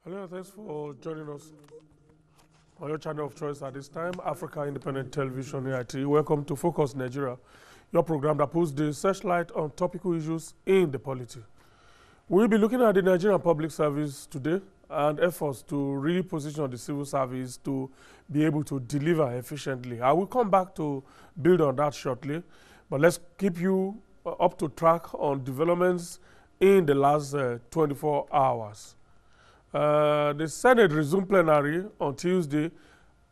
Hello, thanks for joining us on your channel of choice at this time, Africa Independent Television AIT. Welcome to Focus Nigeria, your program that puts the searchlight on topical issues in the polity. We'll be looking at the Nigerian Public Service today and efforts to reposition the civil service to be able to deliver efficiently. I will come back to build on that shortly, but let's keep you up to track on developments in the last 24 hours. The Senate resumed plenary on Tuesday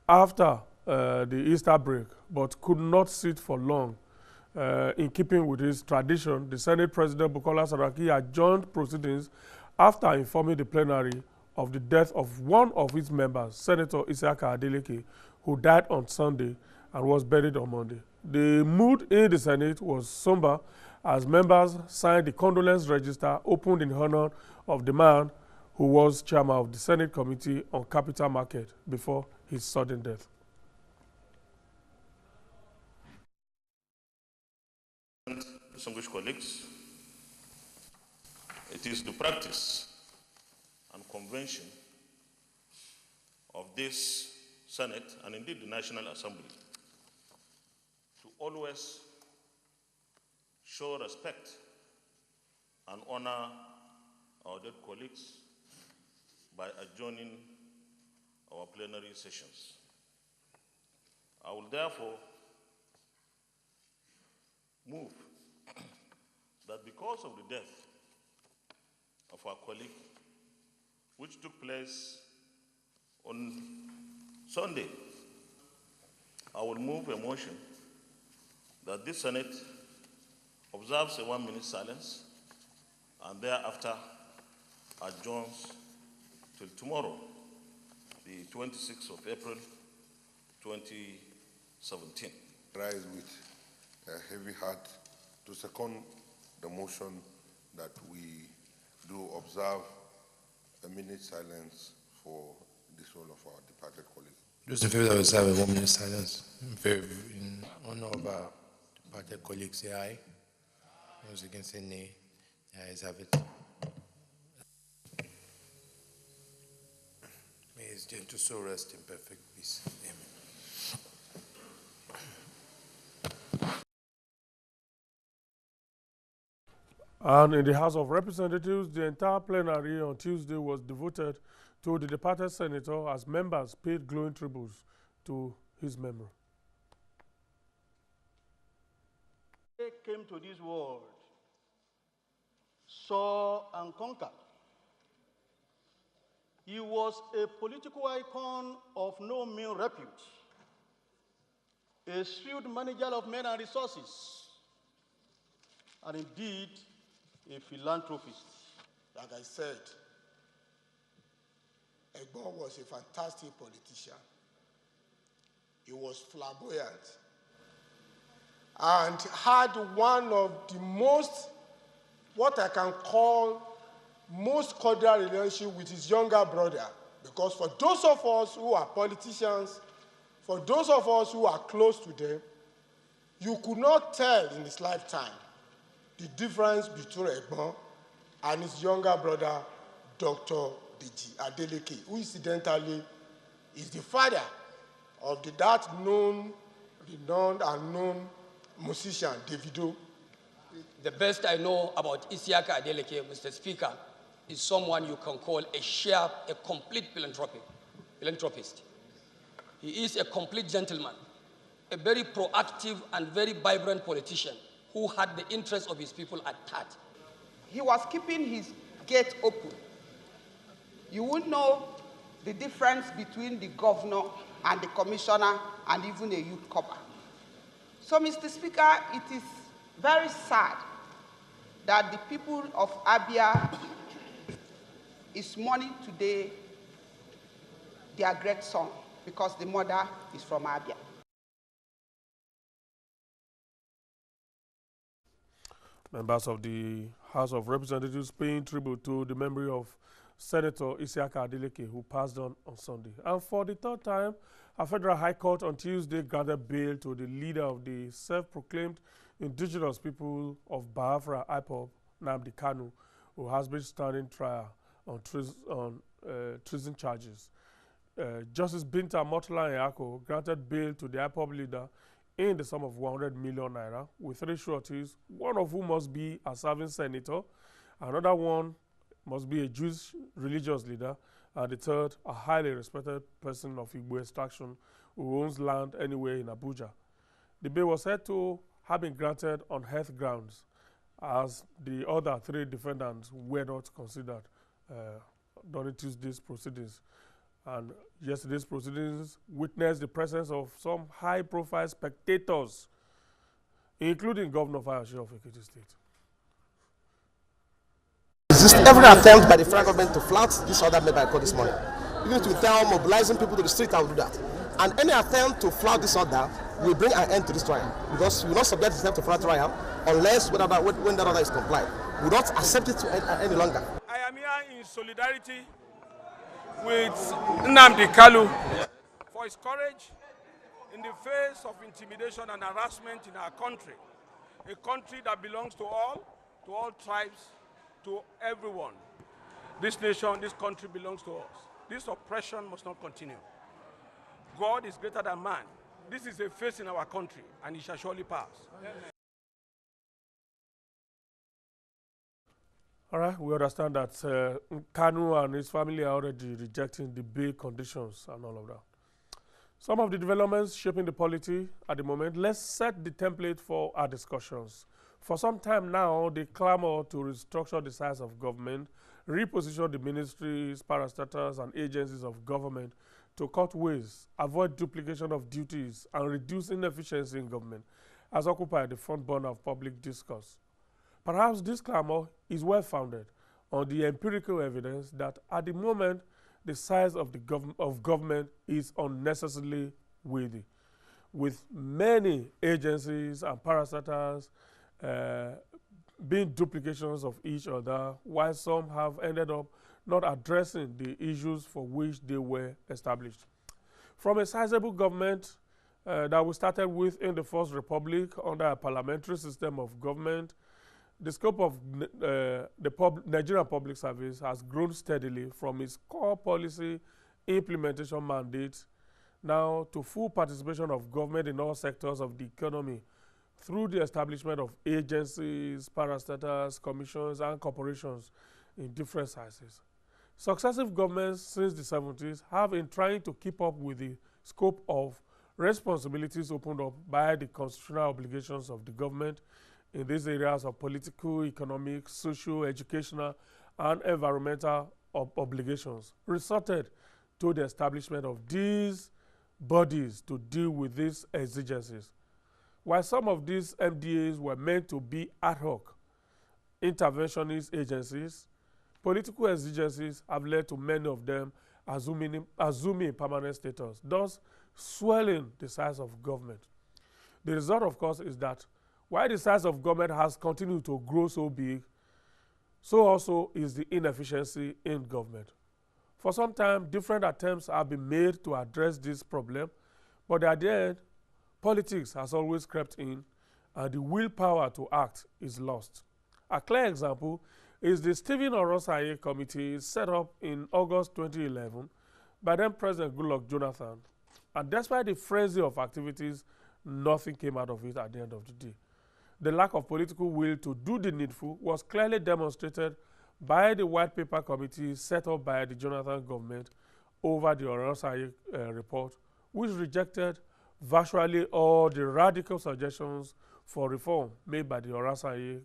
after the Easter break, but could not sit for long. In keeping with his tradition, the Senate President Bukola Saraki adjourned proceedings after informing the plenary of the death of one of its members, Senator Isiaka Adeleke, who died on Sunday and was buried on Monday. The mood in the Senate was somber as members signed the condolence register opened in honor of the man who was chairman of the Senate Committee on Capital Market before his sudden death. Distinguished colleagues, it is the practice and convention of this Senate and indeed the National Assembly to always show respect and honor our dead colleagues by adjourning our plenary sessions. I will therefore move that because of the death of our colleague, which took place on Sunday, I will move a motion that this Senate observes a 1-minute silence and thereafter adjourns till tomorrow, the 26th of April, 2017. Rise with a heavy heart to second the motion that we do observe a minute silence for the soul of our departed colleague. Those in favor of observing a 1-minute silence in honor of our departed colleague, say aye. Those against say nay. The ayes have it. May his gentle soul rest in perfect peace. Amen. And in the House of Representatives, the entire plenary on Tuesday was devoted to the departed senator as members paid glowing tributes to his memory. He came to this world, saw and conquered. He was a political icon of no mean repute, a shrewd manager of men and resources, and indeed a philanthropist. Like I said, Egbon was a fantastic politician. He was flamboyant and had one of the most, what I can call, most cordial relationship with his younger brother. Because for those of us who are politicians, for those of us who are close to them, you could not tell in his lifetime the difference between Egbon and his younger brother, Dr. Deji Adeleke, who incidentally is the father of that known, renowned and known musician, Davido. The best I know about Isiaka Adeleke, Mr. Speaker, is someone you can call a complete philanthropist. He is a complete gentleman, a very proactive and very vibrant politician who had the interests of his people at heart. He was keeping his gate open. You would know the difference between the governor and the commissioner and even a youth corps. So, Mr. Speaker, it is very sad that the people of Abia is mourning today their great son because the mother is from Abia. Members of the House of Representatives paying tribute to the memory of Senator Isiaka Adeleke, who passed on Sunday. And for the third time, a federal high court on Tuesday granted bail to the leader of the self-proclaimed indigenous people of Biafra, IPOB, Nnamdi Kanu, who has been standing trial on treason charges. Justice Binta Motla Nyako granted bail to the IPOB leader in the sum of 100 million naira with 3 sureties, one of whom must be a serving senator, another one must be a Jewish religious leader, and the third, a highly respected person of Igbo extraction who owns land anywhere in Abuja. The bail was said to have been granted on health grounds, as the other 3 defendants were not considered during Tuesday's proceedings. And yesterday's proceedings witnessed the presence of some high-profile spectators, including Governor Fayose of Ekiti State. Resist every attempt by the federal government to flout this order made by the court this morning. Even to without mobilizing people to the street, I will do that. And any attempt to flout this order will bring an end to this trial, because we will not subject this to further trial unless when that order is complied. We will not accept it any longer. I am here in solidarity with Nnamdi Kalu for his courage in the face of intimidation and harassment in our country, a country that belongs to all tribes, to everyone. This nation, this country belongs to us. This oppression must not continue. God is greater than man. This is a phase in our country, and it shall surely pass. All right, we understand that Kanu and his family are already rejecting the bail conditions and all of that. Some of the developments shaping the polity at the moment, let's set the template for our discussions. For some time now, they clamor to restructure the size of government, reposition the ministries, parastatals, and agencies of government to cut waste, avoid duplication of duties, and reduce inefficiency in government, as occupied the front burner of public discourse. Perhaps this clamor is well-founded on the empirical evidence that at the moment, the size of government is unnecessarily weighty, with many agencies and parastatals being duplications of each other, while some have ended up not addressing the issues for which they were established. From a sizable government that we started with in the First Republic under a parliamentary system of government, the scope of the Nigerian Public Service has grown steadily from its core policy implementation mandate now to full participation of government in all sectors of the economy through the establishment of agencies, parastatals, commissions, and corporations in different sizes. Successive governments since the 70s have been trying to keep up with the scope of responsibilities opened up by the constitutional obligations of the government in these areas of political, economic, social, educational, and environmental obligations, resorted to the establishment of these bodies to deal with these exigencies. While some of these MDAs were meant to be ad hoc interventionist agencies, political exigencies have led to many of them assuming permanent status, thus swelling the size of government. The result, of course, is that while the size of government has continued to grow so big, so also is the inefficiency in government. For some time, different attempts have been made to address this problem, but at the end, politics has always crept in, and the willpower to act is lost. A clear example is the Stephen Orosaye Committee set up in August 2011 by then President Goodluck Jonathan. And despite the frenzy of activities, nothing came out of it at the end of the day. The lack of political will to do the needful was clearly demonstrated by the White Paper Committee set up by the Jonathan government over the Orosaye report, which rejected virtually all the radical suggestions for reform made by Orosaye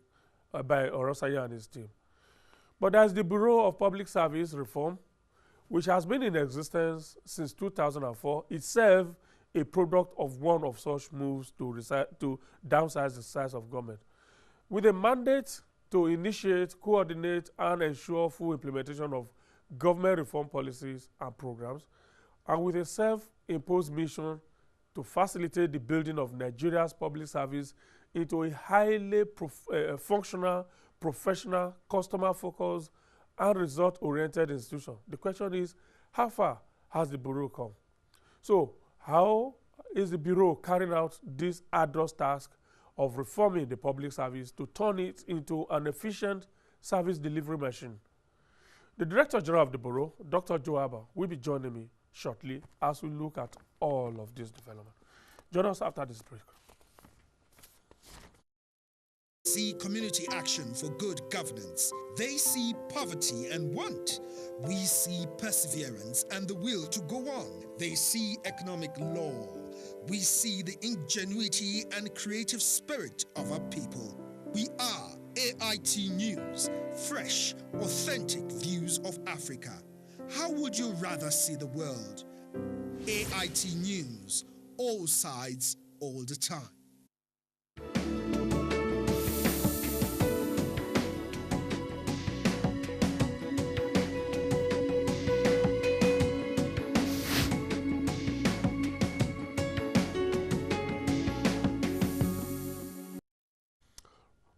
and his team. But there's the Bureau of Public Service Reform, which has been in existence since 2004, itself a product of one of such moves to downsize the size of government. With a mandate to initiate, coordinate, and ensure full implementation of government reform policies and programs, and with a self-imposed mission to facilitate the building of Nigeria's public service into a highly functional, professional, customer-focused, and result-oriented institution. The question is, how far has the Bureau come? So, how is the Bureau carrying out this arduous task of reforming the public service to turn it into an efficient service delivery machine? The Director General of the Beaureu, Dr. Joe Abah, will be joining me shortly as we look at all of this development. Join us after this break. See community action for good governance. They see poverty and want. We see perseverance and the will to go on. They see economic law. We see the ingenuity and creative spirit of our people. We are AIT News, fresh, authentic views of Africa. How would you rather see the world? AIT News, all sides, all the time.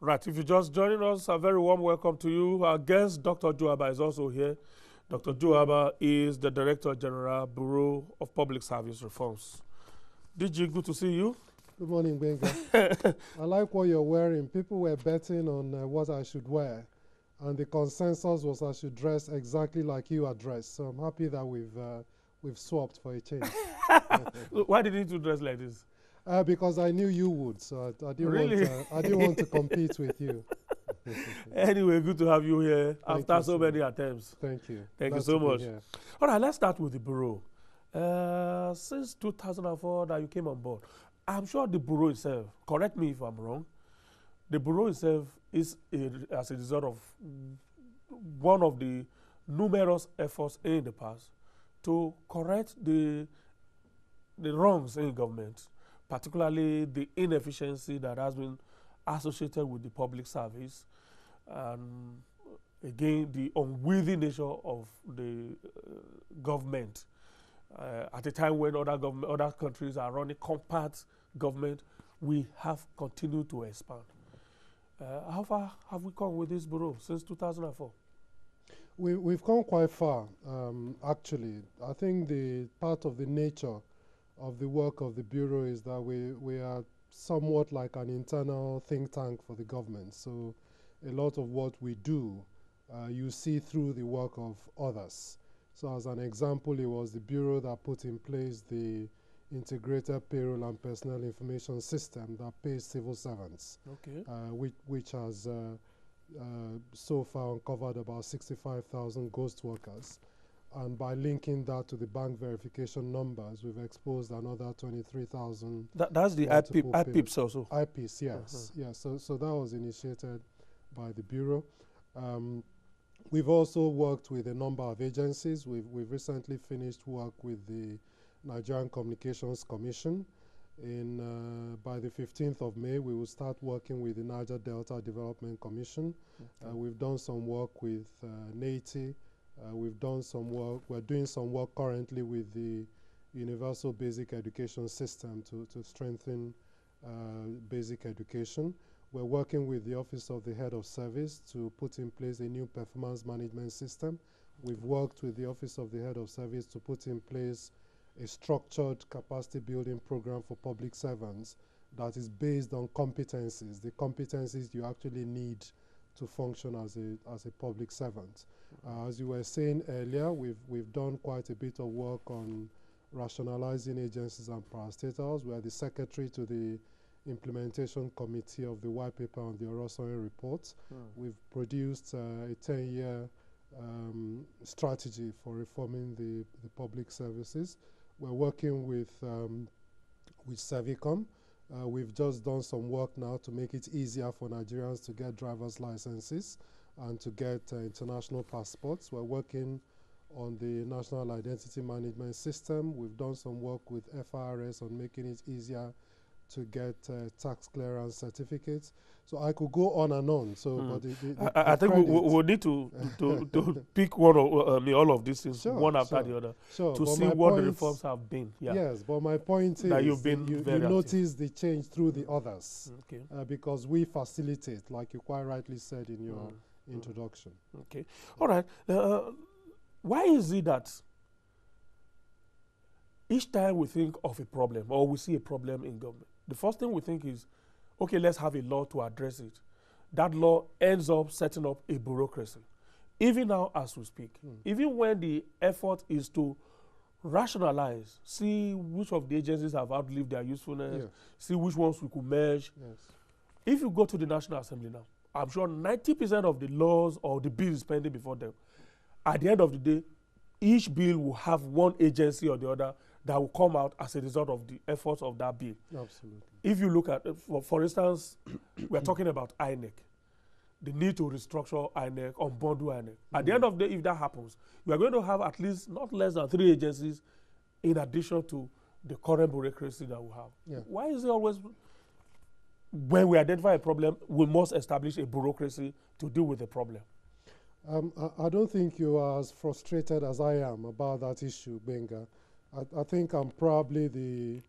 Right, if you're just joining us, a very warm welcome to you. Our guest, Dr. Joe Abah, is also here. Dr. Joe Abah is the Director General, Bureau of Public Service Reforms. DG, good to see you. Good morning, Benga. I like what you're wearing. People were betting on what I should wear, and the consensus was I should dress exactly like you are dressed. So I'm happy that we've swapped for a change. Why did you dress like this? Because I knew you would, so I didn't really? I didn't want to compete with you. Anyway, good to have you here Thank after you, so many attempts. Thank you. Thank Glad you so to be much. here. All right, let's start with the Bureau. Since 2004 that you came on board, I'm sure the Bureau itself, correct me if I'm wrong, the Bureau itself is, as a result of one of the numerous efforts in the past to correct the wrongs in government, particularly the inefficiency that has been associated with the public service, and again, the unwieldy nature of the government. At a time when other countries are running compact government, we have continued to expand. How far have we come with this Bureau since 2004? We've come quite far, actually. I think the part of the nature of the work of the Bureau is that we are somewhat like an internal think tank for the government. So a lot of what we do, you see through the work of others. So as an example, it was the Bureau that put in place the integrated payroll and personnel information system that pays civil servants, okay. which has so far uncovered about 65,000 ghost workers. And by linking that to the bank verification numbers, we've exposed another 23,000. That's the IPIPs also? IPs, yes. Yes. So that was initiated by the Bureau. We've also worked with a number of agencies. We've recently finished work with the Nigerian Communications Commission. By the 15th of May, we will start working with the Niger Delta Development Commission. Okay. We've done some work with NATI. We've done some work, we're doing some work currently with the Universal Basic Education System to strengthen basic education. We're working with the Office of the Head of Service to put in place a new performance management system. We've worked with the Office of the Head of Service to put in place a structured capacity building program for public servants that is based on competencies, the competencies you actually need to function as a public servant. As you were saying earlier, we've done quite a bit of work on rationalizing agencies and parastatals. We are the secretary to the implementation committee of the white paper on the Orosanye report. We've produced a 10-year strategy for reforming the public services. We're working with Servicom. We've just done some work now to make it easier for Nigerians to get driver's licenses and to get international passports. We're working on the National Identity Management System. We've done some work with FRS on making it easier to get tax clearance certificates. So I could go on and on. So, but I think we'll need to pick one of all of these things, one after the other, to see what the reforms have been. Yeah. Yes, but my point is that you've been you notice the change through the others, okay. Because we facilitate, like you quite rightly said in your introduction. Okay, all right. Why is it that each time we think of a problem or we see a problem in government, the first thing we think is, okay, let's have a law to address it. That law ends up setting up a bureaucracy. even now as we speak, even when the effort is to rationalize, see which of the agencies have outlived their usefulness, see which ones we could merge. If you go to the National Assembly now, I'm sure 90% of the laws or the bills pending before them, at the end of the day, each bill will have one agency or the other that will come out as a result of the efforts of that bill. Absolutely. If you look at, for instance, we're talking about INEC, the need to restructure INEC, unbundle INEC. At the end of the day, if that happens, we are going to have at least not less than 3 agencies in addition to the current bureaucracy that we have. Why is it always, when we identify a problem, we must establish a bureaucracy to deal with the problem? I don't think you are as frustrated as I am about that issue, Benga. I think I'm probably the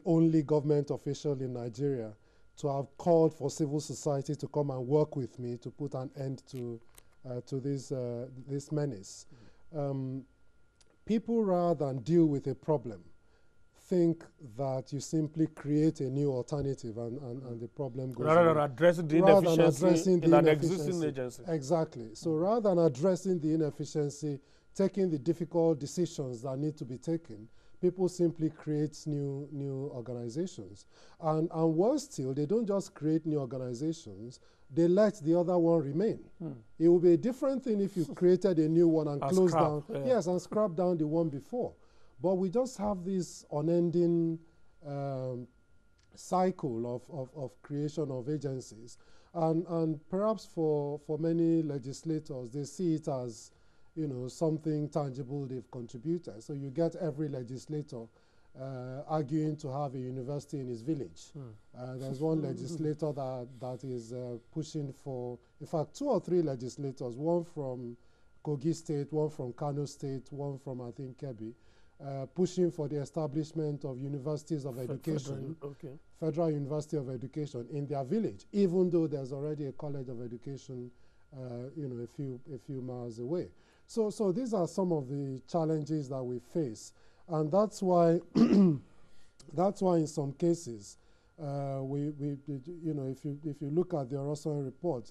only government official in Nigeria to have called for civil society to come and work with me to put an end to this menace. People, rather than deal with a problem, think that you simply create a new alternative and the problem goes rather away. than addressing the inefficiency in an existing agency. Exactly. So rather than addressing the inefficiency, taking the difficult decisions that need to be taken, people simply create new organizations. And worse still, they don't just create new organizations, they let the other one remain. It will be a different thing if you created a new one and closed down. Yes, and scrap down the one before. But we just have this unending cycle of creation of agencies. And perhaps for many legislators, they see it as, something tangible they've contributed. So you get every legislator arguing to have a university in his village. There's one legislator that is pushing for, in fact, 2 or 3 legislators, one from Kogi State, one from Kano State, one from, I think, Kebbi, pushing for the establishment of universities of education, Federal University of Education in their village, even though there's already a College of Education, a few miles away. So these are some of the challenges that we face, and that's why in some cases, if you look at the Oroswan report,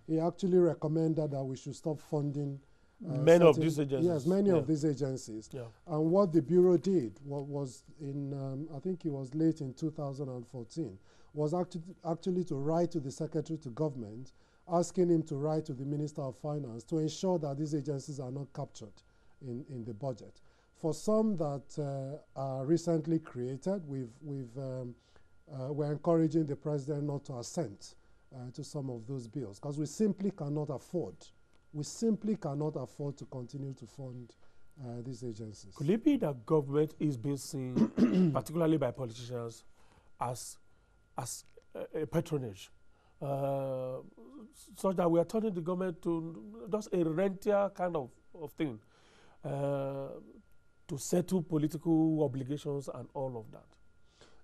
it actually recommended that we should stop funding many of these agencies. Yes, many of these agencies. And what the Bureau did was in, I think it was late in 2014, was actually to write to the Secretary to Government, asking him to write to the Minister of Finance to ensure that these agencies are not captured in the budget. For some that are recently created, we're encouraging the President not to assent to some of those bills, because we simply cannot afford to continue to fund these agencies. Could it be that government is being seen, particularly by politicians, as a patronage, such that we are turning the government to just a rentier kind of thing, to settle political obligations and all of that?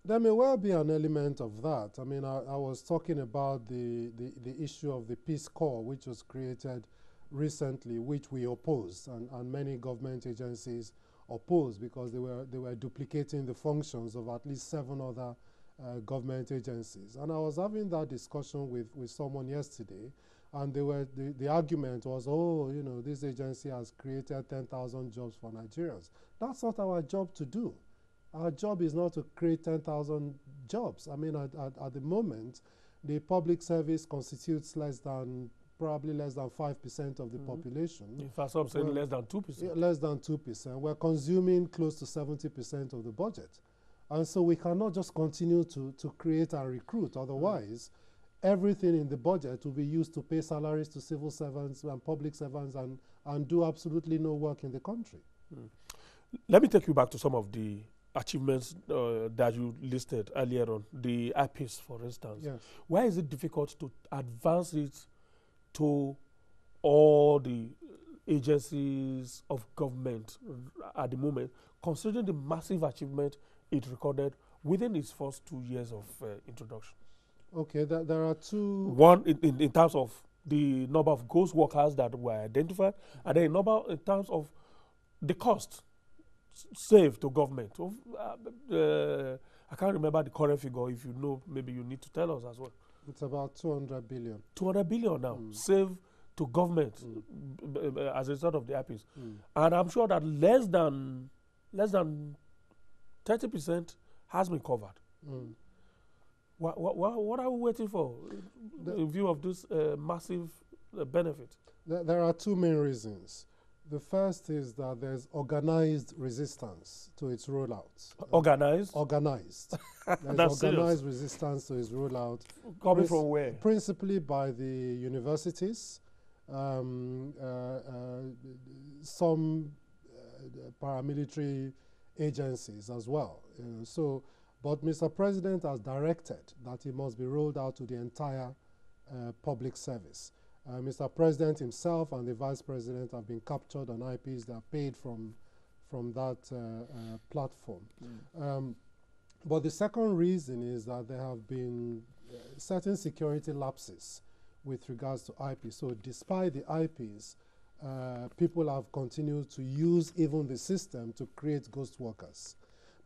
There may well be an element of that. I mean, I was talking about the issue of the Peace Corps, which was created recently, which we opposed, and many government agencies opposed, because they were duplicating the functions of at least 7 other government agencies. And I was having that discussion with someone yesterday, and the argument was, this agency has created 10,000 jobs for Nigerians. That's not our job to do. Our job is not to create 10,000 jobs. I mean, at the moment, the public service constitutes probably less than 5% of the population. In fact, some say less than 2%. Yeah, less than 2%. We're consuming close to 70% of the budget. And so we cannot just continue to create and recruit. Otherwise, everything in the budget will be used to pay salaries to civil servants and public servants and do absolutely no work in the country. Let me take you back to some of the achievements that you listed earlier on, the IPs, for instance. Yes. Why is it difficult to advance it to all the agencies of government at the moment, considering the massive achievement it recorded within its first 2 years of introduction? Okay, there are two. One, in terms of the number of ghost workers that were identified, and then in terms of the cost saved to government. I can't remember the current figure. If you know, maybe you need to tell us as well. It's about 200 billion. 200 billion now, saved to government as a result of the IPs. And I'm sure that less than 30% has been covered. What are we waiting for in view of this massive benefit? There are two main reasons. The first is that there's organized resistance to its rollout. Organized? Organized. There's That's organized serious. resistance to its rollout. Coming from where? Principally by the universities, some paramilitary agencies as well. But Mr. President has directed that it must be rolled out to the entire public service. Mr. President himself and the Vice President have been captured on IPs that are paid from that platform. But the second reason is that there have been certain security lapses with regards to IPs. So despite the IPs, people have continued to use even the system to create ghost workers.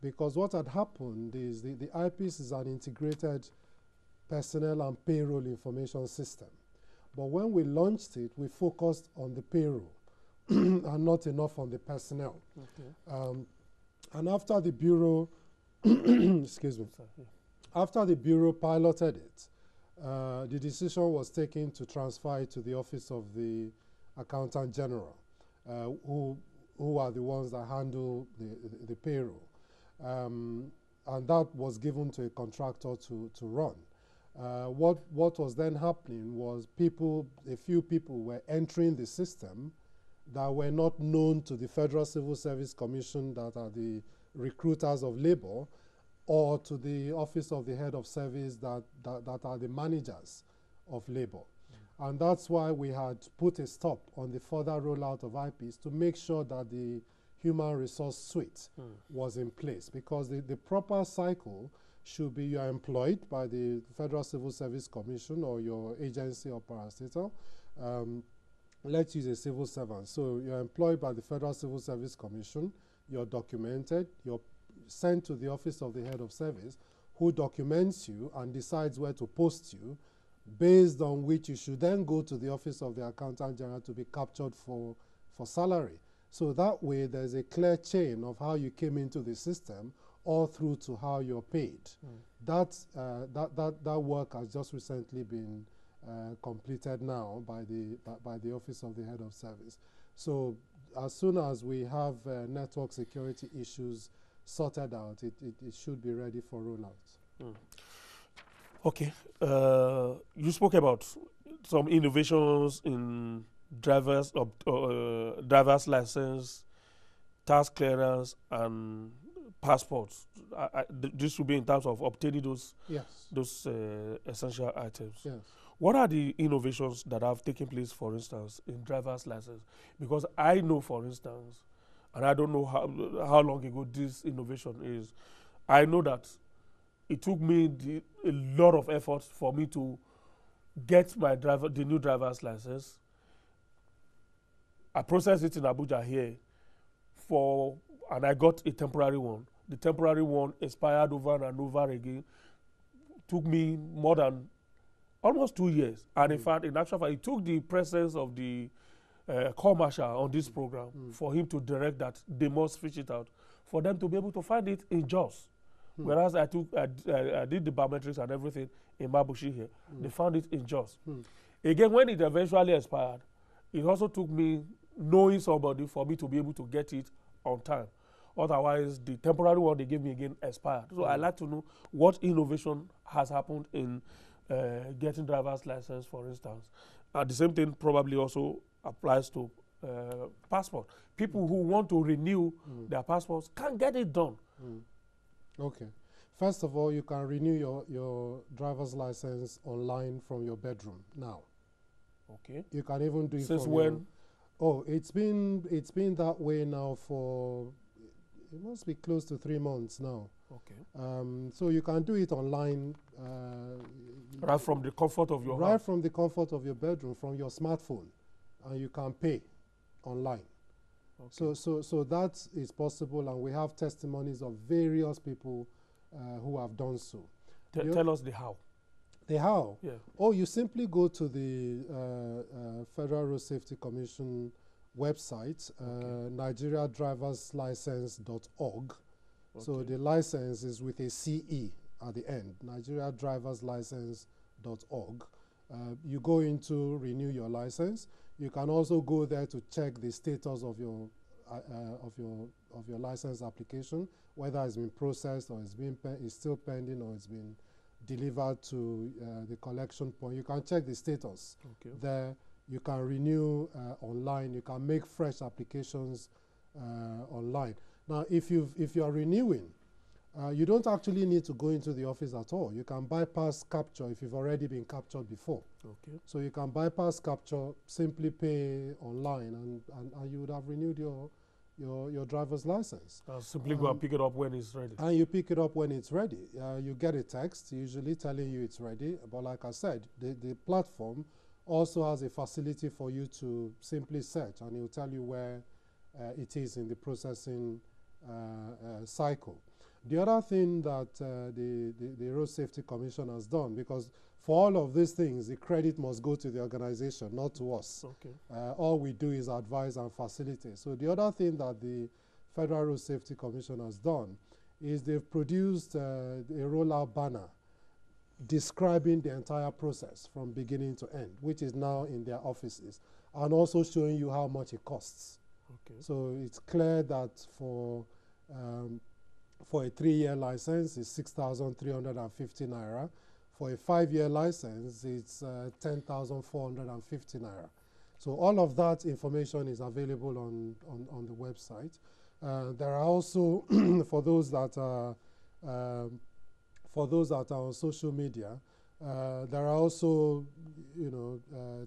Because what had happened is the IPs is an integrated personnel and payroll information system. But when we launched it, we focused on the payroll and not enough on the personnel. Okay. And after the Bureau, excuse me, after the Bureau piloted it, the decision was taken to transfer it to the Office of the Accountant General, who are the ones that handle the payroll. And that was given to a contractor to run. What was then happening was a few people were entering the system that were not known to the Federal Civil Service Commission, that are the recruiters of labor, or to the Office of the Head of Service that are the managers of labor. And that's why we had put a stop on the further rollout of IPs to make sure that the human resource suite was in place, because the proper cycle should be you are employed by the Federal Civil Service Commission or your agency or parastatal. Let's use a civil servant. So you're employed by the Federal Civil Service Commission, you're documented, you're sent to the Office of the Head of Service, who documents you and decides where to post you, based on which you should then go to the Office of the Accountant General to be captured for salary. So that way there's a clear chain of how you came into the system all through to how you're paid. That work has just recently been completed now by the Office of the Head of Service. So as soon as we have network security issues sorted out, it should be ready for rollout. Okay. You spoke about some innovations in driver's license, tax clearance, and passports. This would be in terms of obtaining those essential items. Yes. What are the innovations that have taken place, for instance, in driver's license? Because I know, for instance, and I don't know how long ago this innovation is, I know that it took me a lot of effort for me to get the new driver's license. I processed it in Abuja here and I got a temporary one. The temporary one expired over and over again. Took me more than almost 2 years. And in fact, in actual fact, it took the presence of the Corps Marshal on this program for him to direct that they must fish it out, for them to be able to find it in Jos. Whereas I did the biometrics and everything in Mabushi here. They found it in Jos. Again, when it eventually expired, it also took me knowing somebody for me to be able to get it on time. Otherwise, the temporary one they gave me again expired. So I'd like to know what innovation has happened in getting driver's license, for instance. The same thing probably also applies to passport. People who want to renew their passports can't get it done. Okay. First of all, you can renew your driver's license online from your bedroom now. Okay. You can even do it since from when? It's been that way now for, it must be close to 3 months now. Okay. So you can do it online. Right from the comfort of your Right house. from the comfort of your bedroom, from your smartphone, and you can pay online. Okay. So that is possible, and we have testimonies of various people who have done so. Tell us the how. They how? Yeah. Oh, you simply go to the Federal Road Safety Commission website, nigeriadriverslicense.org. So the license is with a CE at the end, nigeriadriverslicense.org. You go into renew your license. You can also go there to check the status of your license application, whether it's been processed or it's still pending or it's been delivered to the collection point. You can check the status there. You can renew online. You can make fresh applications online. Now, if you are renewing, you don't actually need to go into the office at all. You can bypass capture if you've already been captured before. Okay. So you can bypass capture, simply pay online, and you would have renewed your driver's license. Simply go and pick it up when it's ready. And you pick it up when it's ready. You get a text usually telling you it's ready. But like I said, the platform also has a facility for you to simply search, and it will tell you where it is in the processing cycle. The other thing that the Road Safety Commission has done, because for all of these things, the credit must go to the organization, not to us. Okay. All we do is advise and facilitate. So the other thing that the Federal Road Safety Commission has done is they've produced a rollout banner describing the entire process from beginning to end, which is now in their offices, and also showing you how much it costs. Okay. So it's clear that for a 3-year license, it's 6,350 naira. For a 5-year license, it's 10,450 naira. So all of that information is available on the website. There are also, for those that are on social media, there are also,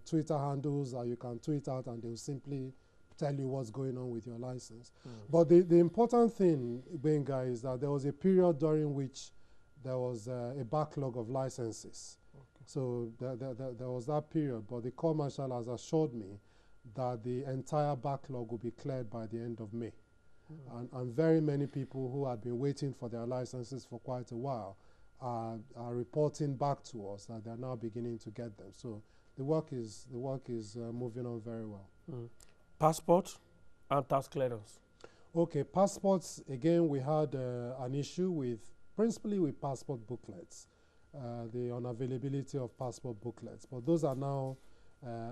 Twitter handles that you can tweet out, and they'll simply tell you what's going on with your license. But the important thing, Benga, is that there was a period during which there was a backlog of licenses. So there was that period, but the Corps Marshal has assured me that the entire backlog will be cleared by the end of May. And very many people who had been waiting for their licenses for quite a while are reporting back to us that they're now beginning to get them. So the work is moving on very well. Passport and tax clearance. Okay, passports, again, we had an issue principally with passport booklets, the unavailability of passport booklets. But those are now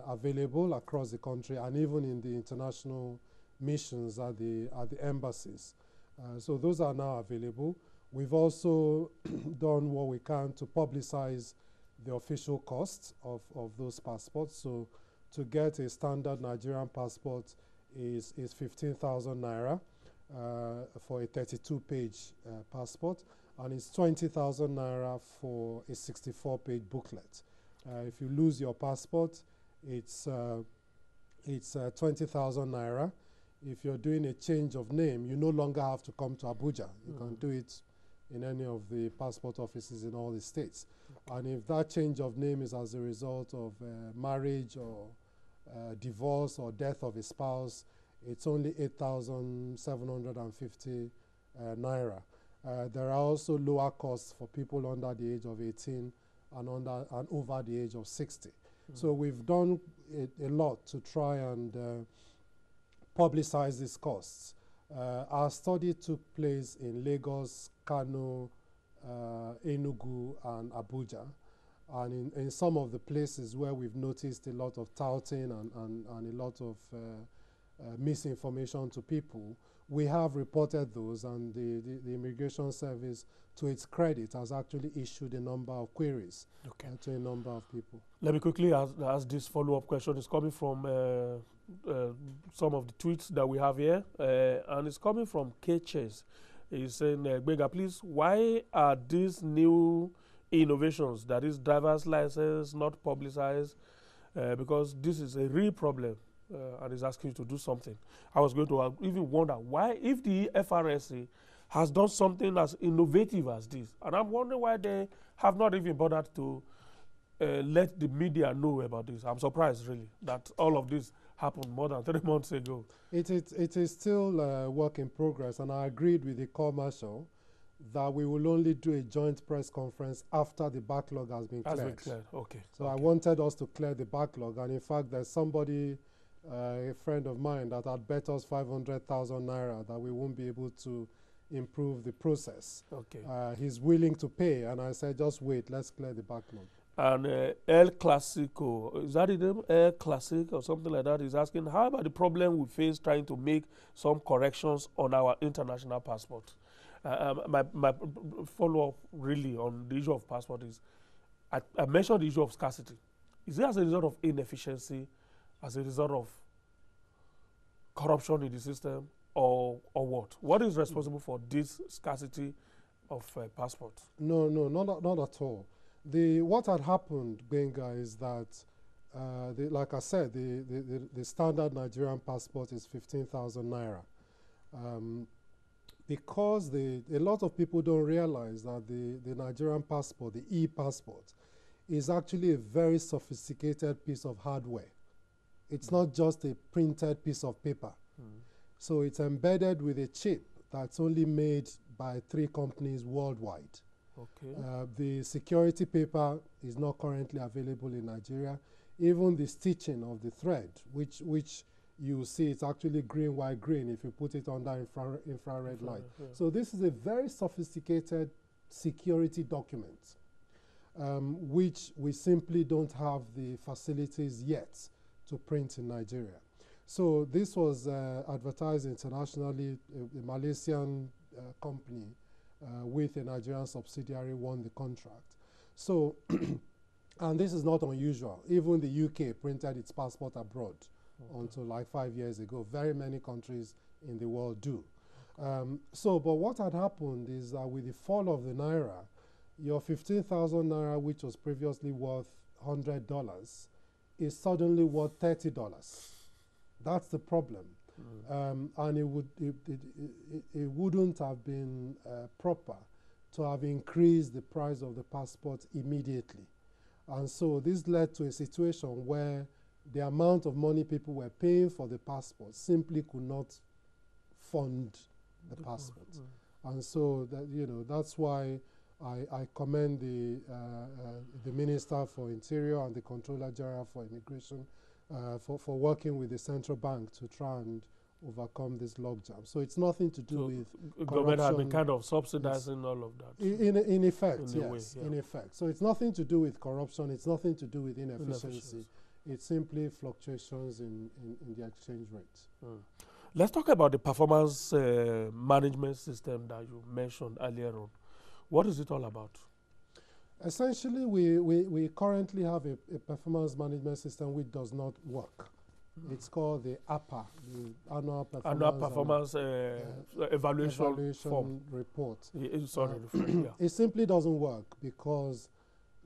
available across the country and even in the international missions at the embassies. So those are now available. We've also done what we can to publicize the official costs of those passports. So to get a standard Nigerian passport is 15,000 naira for a 32-page passport, and it's 20,000 naira for a 64-page booklet. If you lose your passport, it's 20,000 naira. If you're doing a change of name, you no longer have to come to Abuja. You can do it in any of the passport offices in all the states. And if that change of name is as a result of marriage or divorce or death of a spouse, it's only 8,750 naira. There are also lower costs for people under the age of 18 and over the age of 60. So we've done a lot to try and publicize these costs. Our study took place in Lagos, Kano, Enugu, and Abuja. And in some of the places where we've noticed a lot of touting and a lot of misinformation to people, we have reported those, and the Immigration Service, to its credit, has actually issued a number of queries to a number of people. Let me quickly ask this follow-up question. It's coming from some of the tweets that we have here, and it's coming from K. Chase. He's saying, Bega, please, why are these new innovations, that is driver's license, not publicized? Because this is a real problem, and he's asking you to do something. I was going to even wonder why, if the FRSC has done something as innovative as this, and I'm wondering why they have not even bothered to let the media know about this. I'm surprised, really, that all of this happened more than 3 months ago. It is still a work in progress, and I agreed with the Corps Marshal that we will only do a joint press conference after the backlog has been cleared. Okay. So I wanted us to clear the backlog, and in fact, there's somebody, a friend of mine, that had bet us 500,000 naira that we won't be able to improve the process. Okay. He's willing to pay, and I said, just wait, let's clear the backlog. And El Clasico, is that the name? El Clasic or something like that, is asking, how about the problem we face trying to make some corrections on our international passport? My follow-up really on the issue of passport is, I mentioned the issue of scarcity. Is it as a result of inefficiency, as a result of corruption in the system, or what? What is responsible for this scarcity of passports? No, not at all. What had happened, Benga, is that, like I said, the standard Nigerian passport is 15,000 naira. Because a lot of people don't realize that the Nigerian passport, the e-passport, is actually a very sophisticated piece of hardware. It's not just a printed piece of paper. So it's embedded with a chip that's only made by 3 companies worldwide. Okay. The security paper is not currently available in Nigeria. Even the stitching of the thread, which you see, it's actually green, white, green if you put it under infrared light. Yeah. So this is a very sophisticated security document, which we simply don't have the facilities yet to print in Nigeria. So this was advertised internationally. A Malaysian company with a Nigerian subsidiary won the contract. So, and this is not unusual. Even the UK printed its passport abroad until like 5 years ago. Very many countries in the world do. But what had happened is that with the fall of the naira, your 15,000 naira, which was previously worth $100, is suddenly worth $30. That's the problem. And it wouldn't have been proper to have increased the price of the passport immediately. And so this led to a situation where the amount of money people were paying for the passport simply could not fund the passport. And so that's why I commend the Minister for Interior and the Controller General for Immigration for working with the central bank to try and overcome this logjam. So it's nothing to do with government has been kind of subsidizing all of that. In effect, in yes, way, yeah. in effect. So it's nothing to do with corruption. It's nothing to do with inefficiency. It's simply fluctuations in the exchange rates. Let's talk about the performance management system that you mentioned earlier on. What is it all about? Essentially, we currently have a performance management system which does not work. It's called the APA, the Annual Performance Evaluation Form. Report. Yeah. It simply doesn't work because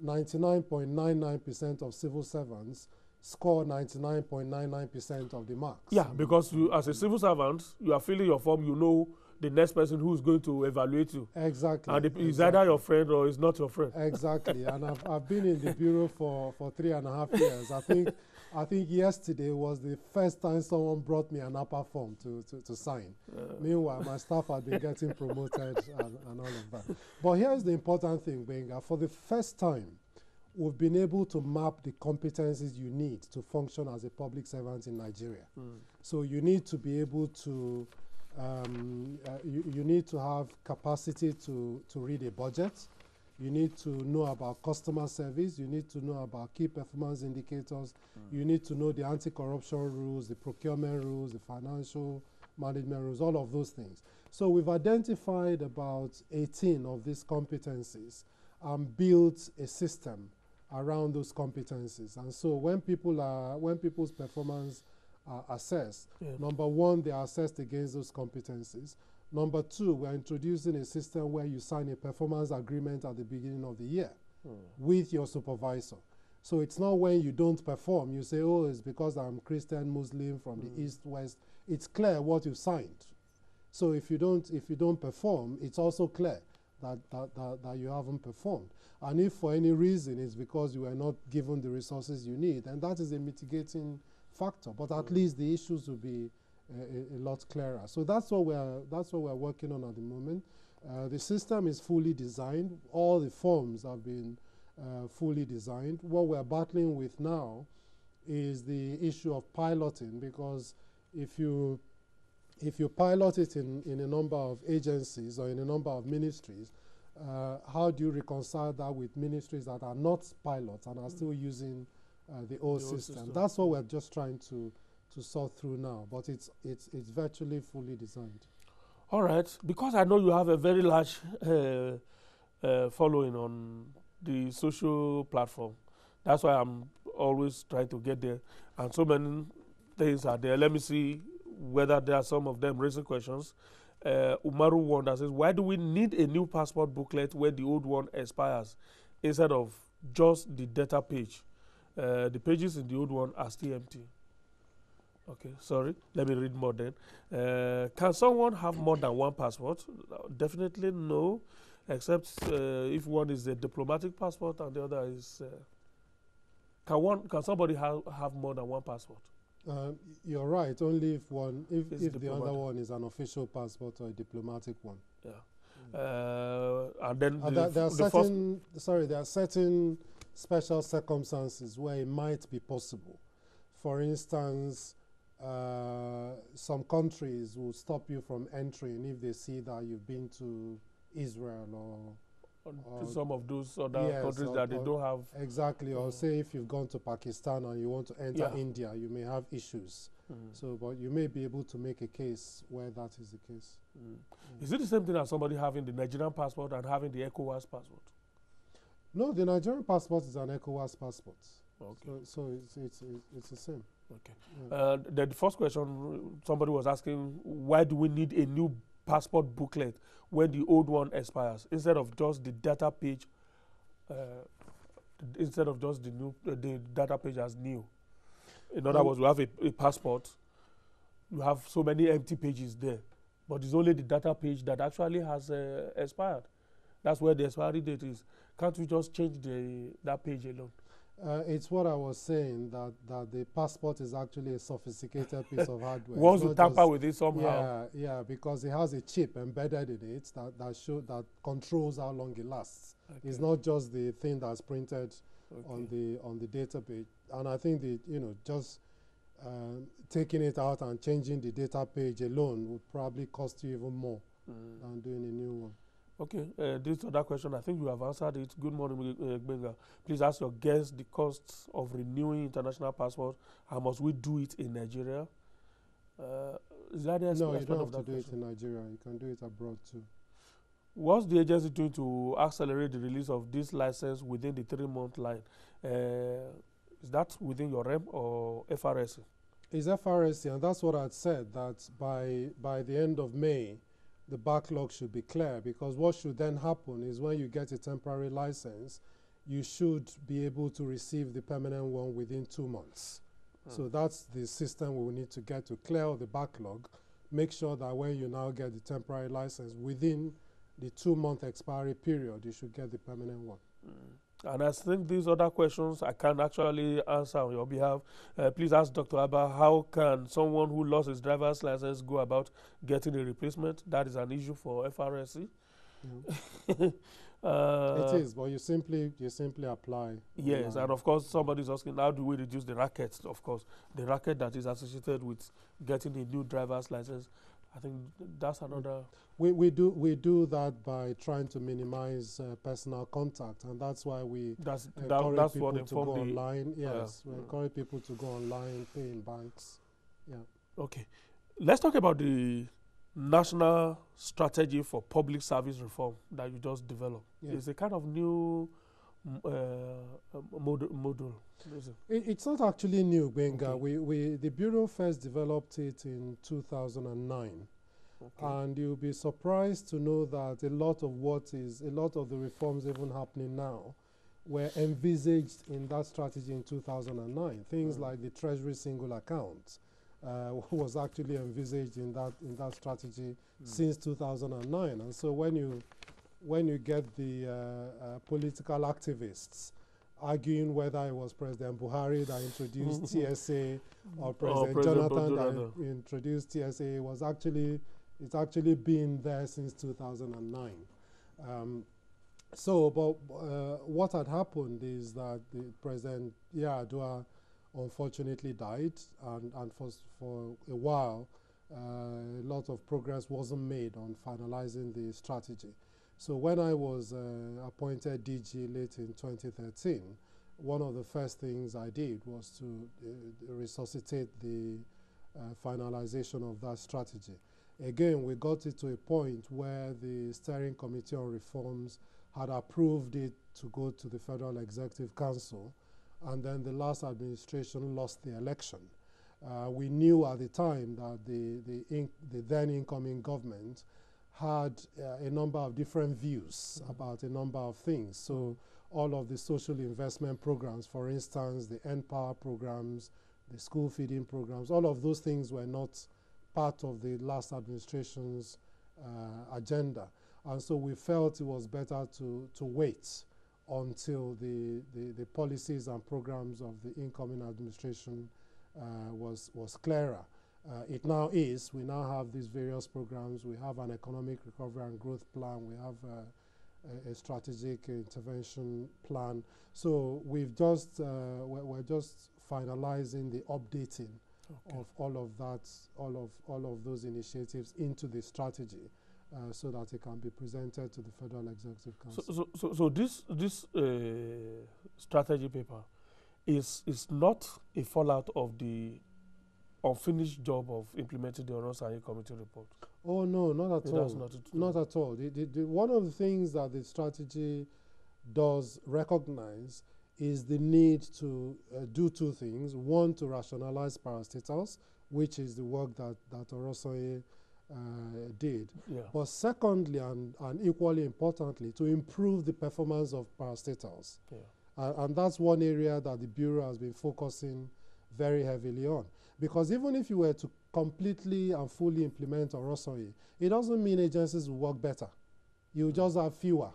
99.99% of civil servants score 99.99% of the marks. Yeah, because you, as a civil servant, you are filling your form, you know the next person who is going to evaluate you. Exactly. And it's either your friend or it's not your friend. Exactly. And I've been in the Bureau for 3.5 years. I think yesterday was the first time someone brought me an APA form to sign. Meanwhile, my staff had been getting promoted and all of that. But here's the important thing, Benga. For the first time, we've been able to map the competencies you need to function as a public servant in Nigeria. So you need to be able to, you need to have capacity to read a budget. You need to know about customer service. You need to know about key performance indicators. You need to know the anti-corruption rules, the procurement rules, the financial management rules, all of those things. So we've identified about 18 of these competencies and built a system around those competencies. And so when people's performance are assessed, number one, they are assessed against those competencies. Number two, we're introducing a system where you sign a performance agreement at the beginning of the year with your supervisor. So it's not when you don't perform, you say, oh, it's because I'm Christian, Muslim, from the East, West. It's clear what you signed. So if you don't perform, it's also clear that you haven't performed. And if for any reason it's because you were not given the resources you need, and that is a mitigating factor. But at least the issues will be a lot clearer. So that's what we're working on at the moment. The system is fully designed. All the forms have been fully designed. What we're battling with now is the issue of piloting, because if you pilot it in a number of agencies or in a number of ministries, how do you reconcile that with ministries that are not pilots and are still using the old system? That's what we're just trying to sort through now, but it's virtually fully designed. All right, because I know you have a very large following on the social platform. That's why I'm always trying to get there. And so many things are there. Let me see whether there are some of them raising questions. Umaru Wanda says, why do we need a new passport booklet when the old one expires instead of just the data page? The pages in the old one are still empty. Okay, sorry. Let me read more then. Can someone have more than one passport? Definitely no, except if one is a diplomatic passport and the other is... Can somebody have more than one passport? You're right. Only if the other one is an official passport or a diplomatic one. Yeah. And then there are certain special circumstances where it might be possible. For instance, some countries will stop you from entering if they see that you've been to Israel or to some of those other countries that they don't have. Exactly, or say if you've gone to Pakistan and you want to enter India, you may have issues. So, but you may be able to make a case where that is the case. Is it the same thing as somebody having the Nigerian passport and having the ECOWAS passport? No, the Nigerian passport is an ECOWAS passport. Okay. So it's the same. Okay. Yeah. The first question somebody was asking, why do we need a new passport booklet when the old one expires instead of just the data page? Instead of just the data page as new. In other words, we have a passport. You have so many empty pages there, but it's only the data page that actually has expired. That's where the expiry date is. Can't we just change that page alone? It's what I was saying, that the passport is actually a sophisticated piece of hardware. Once you tamper with it somehow. Yeah, because it has a chip embedded in it that controls how long it lasts. Okay. It's not just the thing that's printed on the database. And I think just taking it out and changing the data page alone would probably cost you even more than doing a new one. Okay, this other question, I think you have answered it. Good morning, Benga. Please ask your guests the costs of renewing international passport. How must we do it in Nigeria? Is that the No, you don't have to do it in Nigeria. You can do it abroad too. What's the agency doing to accelerate the release of this license within the 3-month line? Is that within your realm or FRSC? It's FRSC, and that's what I'd said, that by the end of May, the backlog should be clear, because what should then happen is when you get a temporary license, you should be able to receive the permanent one within 2 months. So that's the system we will need to get to clear the backlog, make sure that when you now get the temporary license, within the 2-month expiry period, you should get the permanent one. And I think these other questions I can actually answer on your behalf. Please ask Dr. Abah, how can someone who lost his driver's license go about getting a replacement? That is an issue for FRSC. It is, but you simply apply. Yes, online. and of course somebody is asking, how do we reduce the racket? Of course, the racket that is associated with getting a new driver's license. I think that's another. We do that by trying to minimize personal contact, and that's why we encourage people to go online. Yes, we encourage people to go online, pay in banks. Yeah. Okay, let's talk about the national strategy for public service reform that you just developed. Yeah. It's a kind of new model. It's not actually new, Benga. Okay. The Bureau first developed it in 2009. Okay. And you'll be surprised to know that a lot of the reforms even happening now were envisaged in that strategy in 2009. Things like the Treasury single account was actually envisaged in that strategy since 2009. And so when you get the political activists arguing whether it was President Buhari that introduced TSA or President Jonathan that introduced TSA, it was actually It's actually been there since 2009. What had happened is that the President Yar'Adua unfortunately died, and for a while, a lot of progress wasn't made on finalizing the strategy. So when I was appointed DG late in 2013, one of the first things I did was to resuscitate the finalization of that strategy. Again, we got it to a point where the Steering Committee on Reforms had approved it to go to the Federal Executive Council, and then the last administration lost the election. We knew at the time that the then incoming government had a number of different views about a number of things. So all of the social investment programs, for instance, the NPower programs, the school feeding programs, all of those things were not part of the last administration's agenda. And so we felt it was better to wait until the policies and programs of the incoming administration was clearer. It now is. We now have these various programs. We have an economic recovery and growth plan. We have a strategic intervention plan. So we've just we're just finalizing the updating of all of that, all of those initiatives into the strategy, so that it can be presented to the Federal Executive Council. So this strategy paper is not a fallout of the unfinished job of implementing the Oronsanye Committee report. Oh no, not at all. Not at all. One of the things that the strategy does recognize is the need to do two things. One, to rationalize parastatals, which is the work that Oronsanye did. Yeah. But secondly, and equally importantly, to improve the performance of parastatals. Yeah. And that's one area that the Bureau has been focusing very heavily on. Because even if you were to completely and fully implement Oronsanye, it doesn't mean agencies will work better. You just have fewer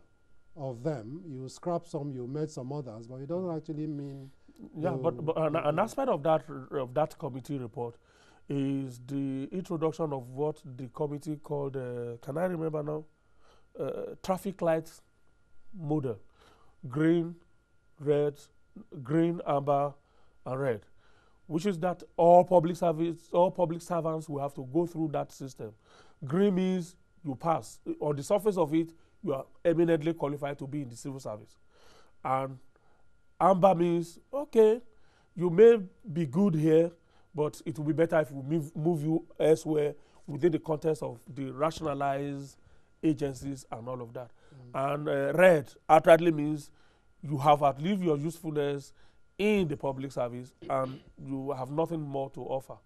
of them. You scrap some, you make some others, but it doesn't actually mean... Yeah, but an aspect of that committee report is the introduction of what the committee called, can I remember now? Traffic light model. Green, red, green, amber, and red. Which is that all public servants will have to go through that system. Green means you pass. On the surface of it, you are eminently qualified to be in the civil service. And amber means, okay, you may be good here, but it will be better if we move you elsewhere within the context of the rationalized agencies and all of that. And red outrightly means you have outlived your usefulness in the public service and you have nothing more to offer.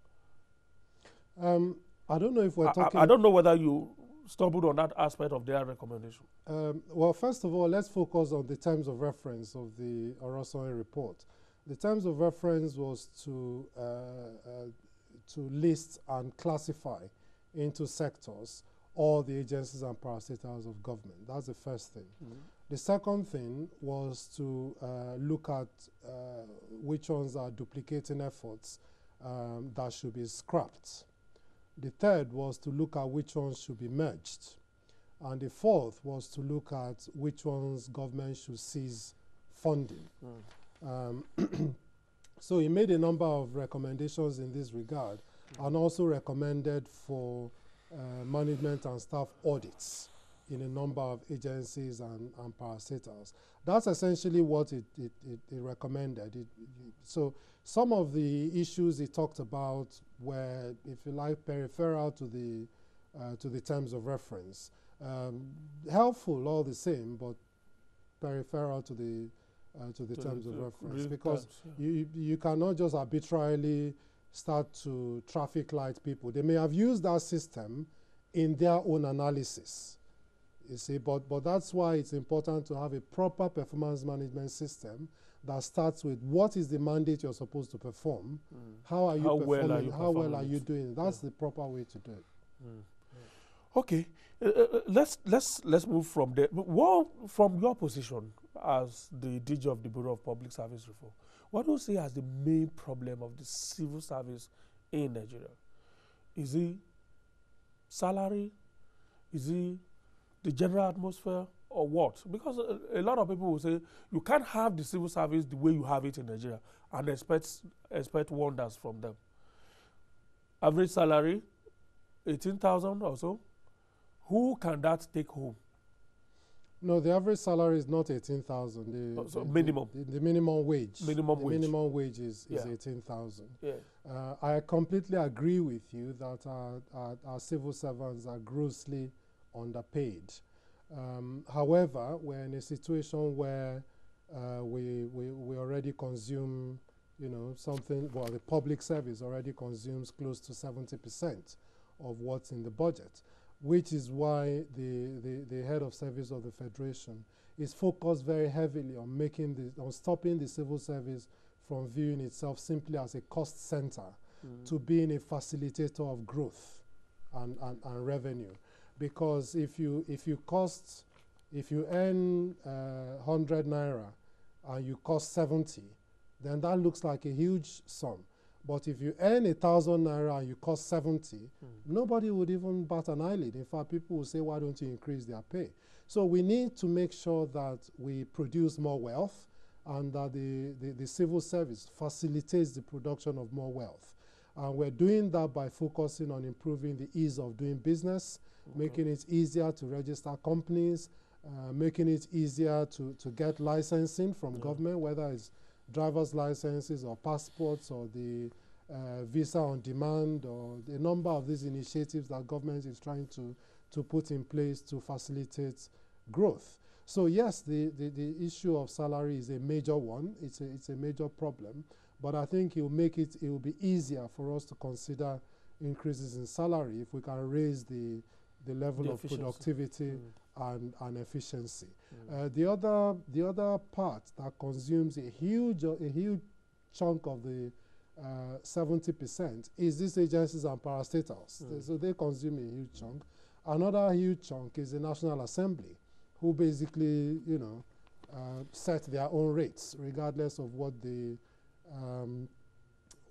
I don't know if we're talking... I don't know whether you stumbled on that aspect of their recommendation. Well, first of all, let's focus on the terms of reference of the Oronsanye report. The terms of reference was to list and classify into sectors all the agencies and parastatals of government. That's the first thing. The second thing was to look at which ones are duplicating efforts that should be scrapped. The third was to look at which ones should be merged. And the fourth was to look at which ones government should cease funding. So he made a number of recommendations in this regard, and also recommended for management and staff audits in a number of agencies and parastatals. That's essentially what it recommended. So some of the issues he talked about were, if you like, peripheral to the terms of reference. Helpful all the same, but peripheral to the terms of reference, because you cannot just arbitrarily start to traffic light people. They may have used that system in their own analysis, you see, but that's why it's important to have a proper performance management system that starts with what is the mandate you're supposed to perform, how are you performing, how well are you doing. That's the proper way to do it. Okay, let's move from there. Well, from your position as the DG of the Bureau of Public Service Reform, what do you see as the main problem of the civil service in Nigeria? Is it salary? Is it the general atmosphere or what? Because a lot of people will say you can't have the civil service the way you have it in Nigeria and expect wonders from them. Average salary, 18,000 or so. Who can that take home? No, the average salary is not 18,000. So minimum. The minimum wage. Minimum wage. Minimum wage is 18,000. Yeah. I completely agree with you that our civil servants are grossly underpaid. However, we're in a situation where we already consume, something. Well, the public service already consumes close to 70% of what's in the budget, which is why the head of service of the Federation is focused very heavily on stopping the civil service from viewing itself simply as a cost center to being a facilitator of growth and revenue. Because if you earn 100 naira and you cost 70, then that looks like a huge sum. But if you earn 1,000 naira and you cost 70, nobody would even bat an eyelid. In fact, people will say, why don't you increase their pay? So we need to make sure that we produce more wealth and that the civil service facilitates the production of more wealth. And we're doing that by focusing on improving the ease of doing business, making it easier to register companies, making it easier to get licensing from government, whether it's driver's licenses or passports or the visa on demand or a number of these initiatives that government is trying to put in place to facilitate growth. So yes, the issue of salary is a major one. It's a major problem, but I think it will be easier for us to consider increases in salary if we can raise the level of productivity and efficiency. The other part that consumes a huge chunk of the 70% is these agencies and parastatals. So they consume a huge chunk. Another huge chunk is the National Assembly, who basically set their own rates regardless of what the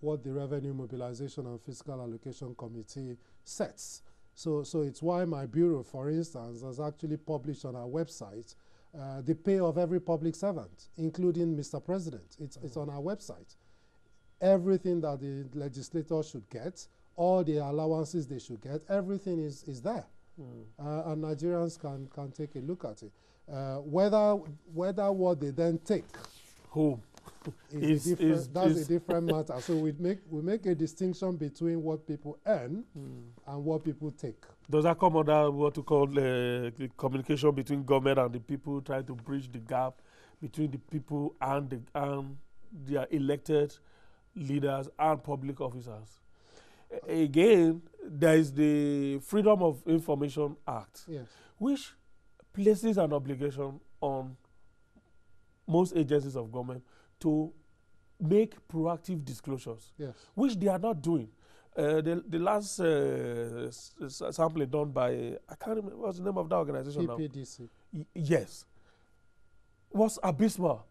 Revenue Mobilization and Fiscal Allocation Committee sets. So it's why my bureau, for instance, has actually published on our website the pay of every public servant, including Mr. President. It's on our website. Everything that the legislator should get, all the allowances they should get, everything is there. And Nigerians can take a look at it. Whether what they then take home that's a different matter. So we make a distinction between what people earn and what people take. Does that come under what we call the communication between government and the people, trying to bridge the gap between the people and their elected leaders and public officers? Again, there is the Freedom of Information Act, which places an obligation on most agencies of government to make proactive disclosures, which they are not doing. The last sampling done by, I can't remember, what's the name of that organization PPDC. now? Yes. Was abysmal.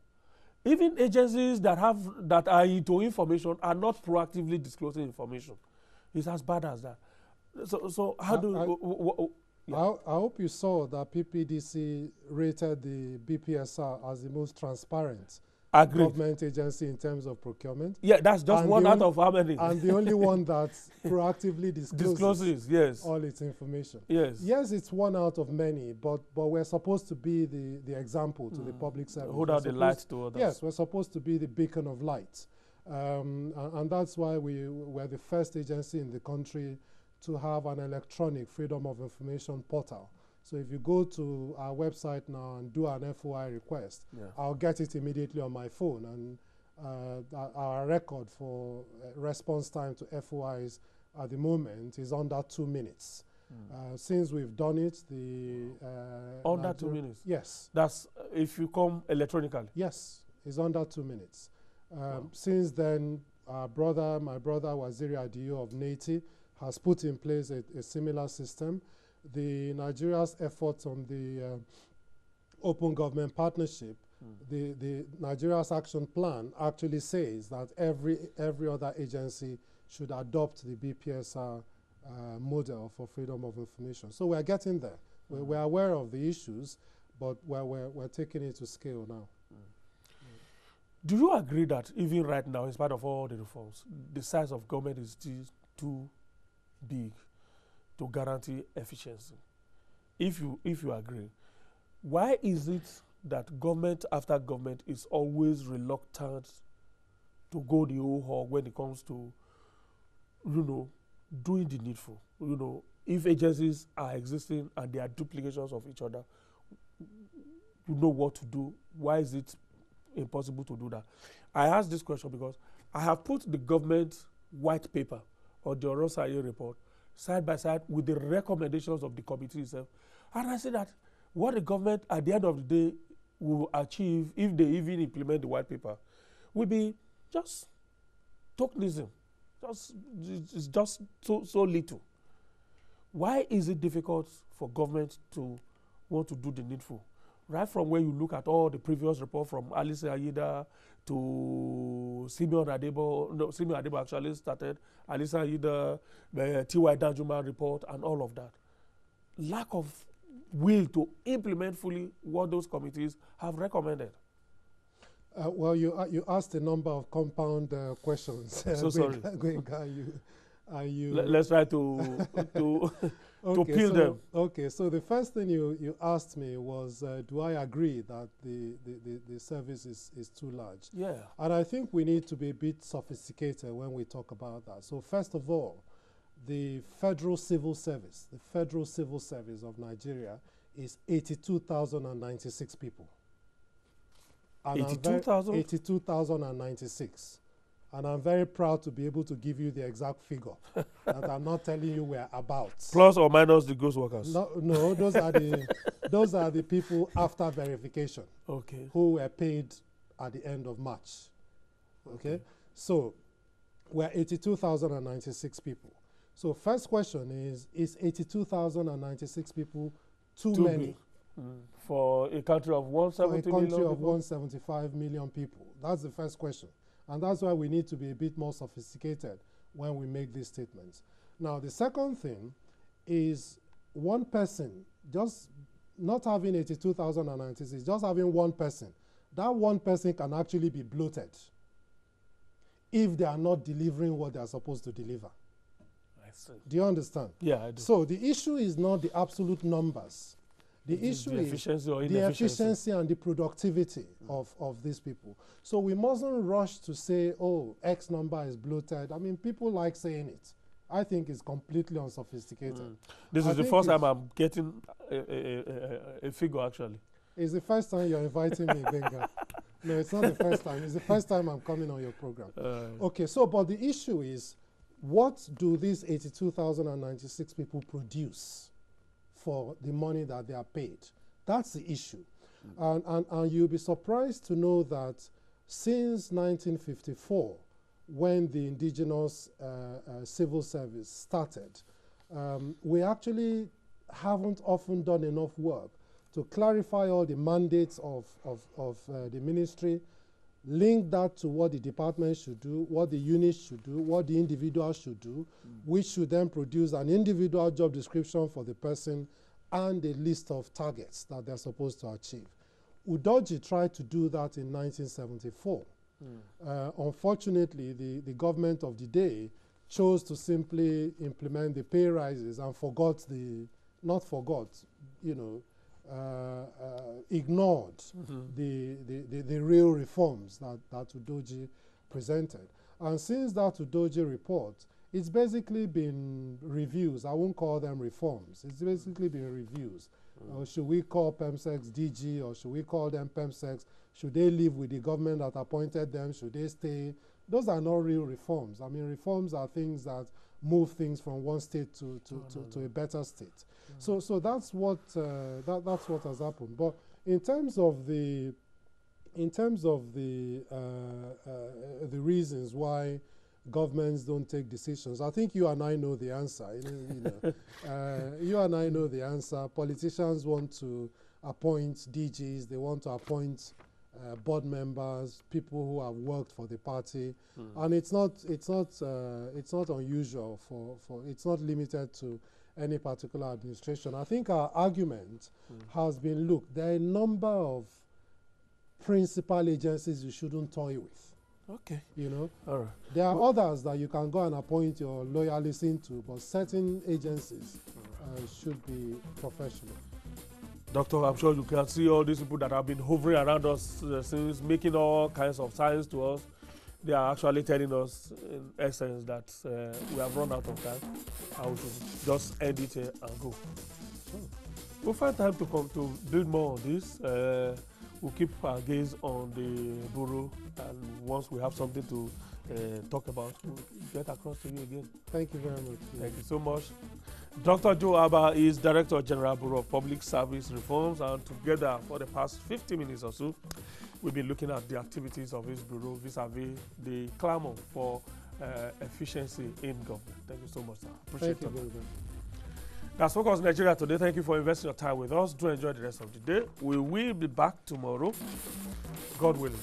Even agencies that are into information are not proactively disclosing information. It's as bad as that. So how I hope you saw that PPDC rated the BPSR as the most transparent government agency in terms of procurement. Yeah, that's just one out of how many? And the only one that proactively discloses all its information. Yes, it's one out of many, but we're supposed to be the example to the public service. Hold out the light to others. Yes, we're supposed to be the beacon of light. And that's why we're the first agency in the country to have an electronic Freedom of Information portal. So if you go to our website now and do an FOI request, I'll get it immediately on my phone. And our record for response time to FOIs at the moment is under 2 minutes. Since we've done it, under 2 minutes? Yes. That's if you come electronically? Yes, it's under 2 minutes. Since then, my brother Waziri Adiyo of NATI has put in place a similar system. The Nigeria's efforts on the Open Government Partnership, the Nigeria's action plan actually says that every other agency should adopt the BPSR model for freedom of information. So we're getting there. We're aware of the issues, but we're taking it to scale now. Do you agree that even right now, in spite of all the reforms, the size of government is still too big to guarantee efficiency? If you agree, why is it that government after government is always reluctant to go the whole hog when it comes to, doing the needful? If agencies are existing and they are duplications of each other, you know what to do. Why is it impossible to do that? I ask this question because I have put the government white paper or the Orosaye report side by side with the recommendations of the committee itself. And I say that what the government at the end of the day will achieve, if they even implement the white paper, will be just tokenism. It's just so little. Why is it difficult for government to want to do the needful? Right from when you look at all the previous reports from Alice Ayida to Simeon Adebo, Simeon Adebo actually started, Alice Ayida, the T.Y. Danjuma report, and all of that. Lack of will to implement fully what those committees have recommended. Well, you asked a number of compound questions. So sorry. Let's try to peel them. Okay, so the first thing you asked me was, do I agree that the service is too large? Yeah. And I think we need to be a bit sophisticated when we talk about that. So first of all, the Federal Civil Service of Nigeria is 82,096 people. 82,000? 82,096. And I'm very proud to be able to give you the exact figure that I'm not telling you we're about. Plus or minus the ghost workers? No, those are the people after verification. Okay. Who were paid at the end of March. Okay? So we're 82,096 people. So first question is 82,096 people too many? For a country of 170 million For a country of people? 175 million people. That's the first question. And that's why we need to be a bit more sophisticated when we make these statements. Now, the second thing is one person, just not having 82,096, just having one person. That one person can actually be bloated if they are not delivering what they are supposed to deliver. I see. Do you understand? Yeah, I do. So the issue is not the absolute numbers. The issue is efficiency or the efficiency and the productivity of these people. So we mustn't rush to say, oh, X number is bloated. I mean, people like saying it. I think it's completely unsophisticated. This is the first time I'm getting a figure, actually. It's the first time you're inviting me, Benga. No, it's not the first time. It's the first time I'm coming on your program. Okay, so, but the issue is, what do these 82,096 people produce for the money that they are paid? That's the issue. And you'll be surprised to know that since 1954, when the indigenous civil service started, we actually haven't often done enough work to clarify all the mandates of the ministry, link that to what the department should do, what the units should do, what the individual should do, which should then produce an individual job description for the person and a list of targets that they're supposed to achieve. Udoji tried to do that in 1974. Unfortunately, the government of the day chose to simply implement the pay rises and ignored the real reforms that Udoji presented. And since that Udoji report, it's basically been reviews. I won't call them reforms. It's basically been reviews. Should we call PEMSEX DG or should we call them PEMSEX? Should they live with the government that appointed them? Should they stay? Those are not real reforms. I mean, reforms are things that move things from one state to a better state. So that's what that's what has happened. But in terms of the reasons why governments don't take decisions, I think you and I know the answer. You and I know the answer. Politicians want to appoint DGs. They want to appoint board members, people who have worked for the party, and it's not unusual it's not limited to any particular administration. I think our argument has been, look, there are a number of principal agencies you shouldn't toy with. Okay. You know, all right. There are others that you can go and appoint your loyalists into, but certain agencies should be professional. Doctor, I'm sure you can see all these people that have been hovering around us since, making all kinds of signs to us. They are actually telling us, in essence, that we have run out of time and we should just end it here and go. We'll find time to come to build more on this. We'll keep our gaze on the Beaureu, and once we have something to talk about, we'll get across to you again. Thank you very much. Thank you so much. Dr. Joe Abah is Director General Bureau of Public Service Reforms, and together for the past 50 minutes or so, we've been looking at the activities of his bureau vis-a-vis the clamor for efficiency in government. Thank you so much, sir. Appreciate it. That's Focus Nigeria today. Thank you for investing your time with us. Do enjoy the rest of the day. We will be back tomorrow, God willing.